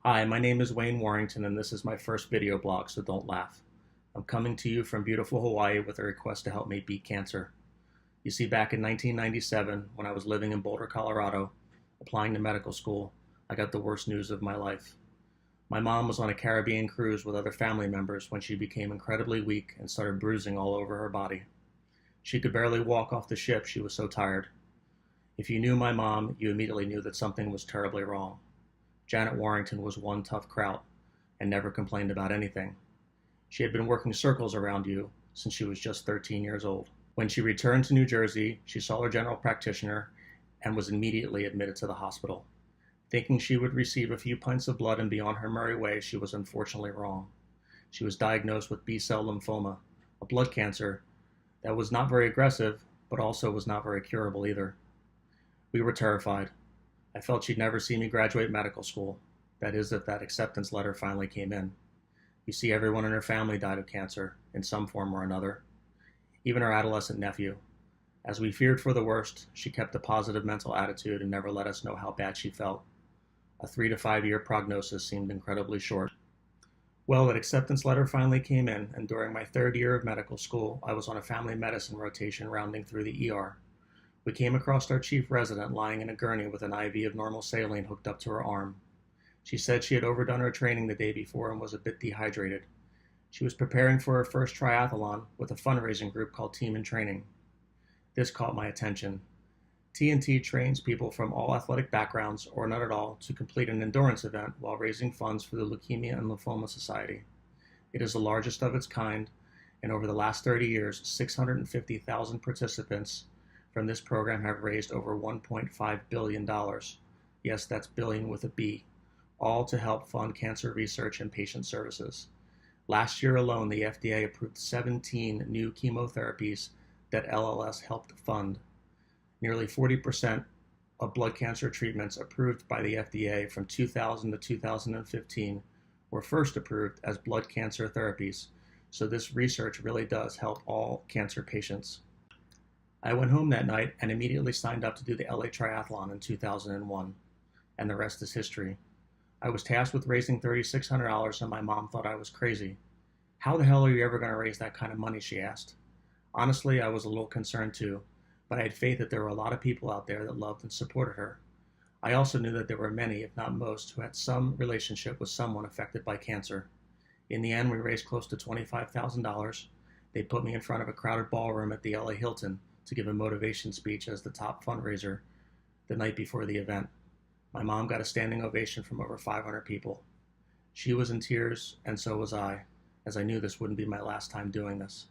Hi, my name is Wayne Warrington, and this is my first video blog, so don't laugh. I'm coming to you from beautiful Hawaii with a request to help me beat cancer. You see, back in 1997, when I was living in Boulder, Colorado, applying to medical school, I got the worst news of my life. My mom was on a Caribbean cruise with other family members when she became incredibly weak and started bruising all over her body. She could barely walk off the ship, she was so tired. If you knew my mom, you immediately knew that something was terribly wrong. Janet Warrington was one tough kraut and never complained about anything. She had been working circles around you since she was just 13 years old. When she returned to New Jersey, she saw her general practitioner and was immediately admitted to the hospital. Thinking she would receive a few pints of blood and be on her merry way, she was unfortunately wrong. She was diagnosed with B-cell lymphoma, a blood cancer that was not very aggressive, but also was not very curable either. We were terrified. I felt she'd never see me graduate medical school. That is, if that acceptance letter finally came in. You see, everyone in her family died of cancer, in some form or another. Even her adolescent nephew. As we feared for the worst, she kept a positive mental attitude and never let us know how bad she felt. A 3 to 5 year prognosis seemed incredibly short. Well, that acceptance letter finally came in, and during my third year of medical school, I was on a family medicine rotation rounding through the ER. We came across our chief resident lying in a gurney with an IV of normal saline hooked up to her arm. She said she had overdone her training the day before and was a bit dehydrated. She was preparing for her first triathlon with a fundraising group called Team in Training. This caught my attention. T&T trains people from all athletic backgrounds, or not at all, to complete an endurance event while raising funds for the Leukemia and Lymphoma Society. It is the largest of its kind, and over the last 30 years, 650,000 participants from this program have raised over $1.5 billion. Yes, that's billion with a B, all to help fund cancer research and patient services. Last year alone, the FDA approved 17 new chemotherapies that LLS helped fund. Nearly 40% of blood cancer treatments approved by the FDA from 2000 to 2015 were first approved as blood cancer therapies, so this research really does help all cancer patients. I went home that night and immediately signed up to do the LA Triathlon in 2001, and the rest is history. I was tasked with raising $3,600 and my mom thought I was crazy. How the hell are you ever going to raise that kind of money, she asked. Honestly, I was a little concerned too, but I had faith that there were a lot of people out there that loved and supported her. I also knew that there were many, if not most, who had some relationship with someone affected by cancer. In the end, we raised close to $25,000. They put me in front of a crowded ballroom at the LA Hilton to give a motivation speech as the top fundraiser the night before the event. My mom got a standing ovation from over 500 people. She was in tears, and so was I, as I knew this wouldn't be my last time doing this.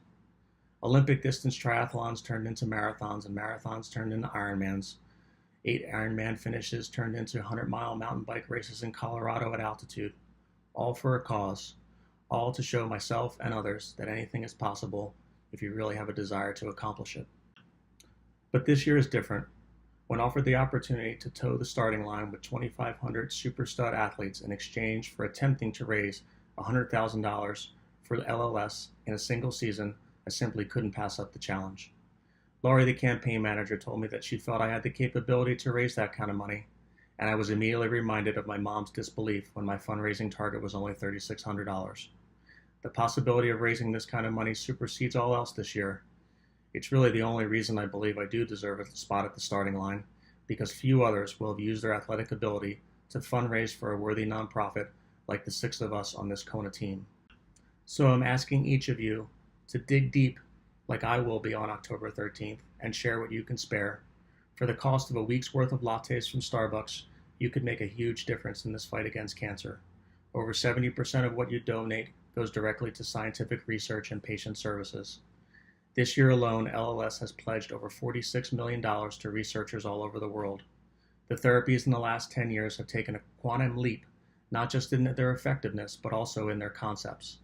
Olympic distance triathlons turned into marathons, and marathons turned into Ironmans. 8 Ironman finishes turned into 100-mile mountain bike races in Colorado at altitude, all for a cause, all to show myself and others that anything is possible if you really have a desire to accomplish it. But this year is different. When offered the opportunity to toe the starting line with 2,500 super stud athletes in exchange for attempting to raise $100,000 for LLS in a single season, I simply couldn't pass up the challenge. Laurie, the campaign manager, told me that she felt I had the capability to raise that kind of money, and I was immediately reminded of my mom's disbelief when my fundraising target was only $3,600. The possibility of raising this kind of money supersedes all else this year. It's really the only reason I believe I do deserve a spot at the starting line, because few others will have used their athletic ability to fundraise for a worthy nonprofit like the 6 of us on this Kona team. So I'm asking each of you to dig deep, like I will be on October 13th, and share what you can spare. For the cost of a week's worth of lattes from Starbucks, you could make a huge difference in this fight against cancer. Over 70% of what you donate goes directly to scientific research and patient services. This year alone, LLS has pledged over $46 million to researchers all over the world. The therapies in the last 10 years have taken a quantum leap, not just in their effectiveness, but also in their concepts.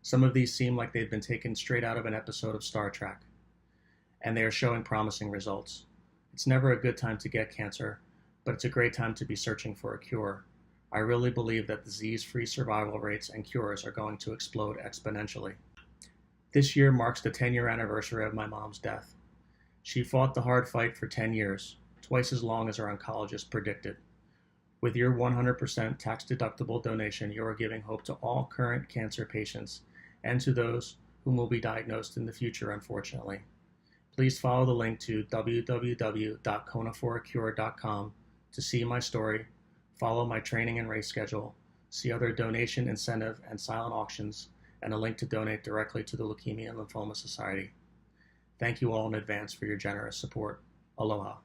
Some of these seem like they've been taken straight out of an episode of Star Trek, and they are showing promising results. It's never a good time to get cancer, but it's a great time to be searching for a cure. I really believe that disease-free survival rates and cures are going to explode exponentially. This year marks the 10-year anniversary of my mom's death. She fought the hard fight for 10 years, twice as long as her oncologist predicted. With your 100% tax-deductible donation, you are giving hope to all current cancer patients and to those whom will be diagnosed in the future, unfortunately. Please follow the link to www.konaforacure.com to see my story, follow my training and race schedule, see other donation, incentive, and silent auctions, and a link to donate directly to the Leukemia and Lymphoma Society. Thank you all in advance for your generous support. Aloha.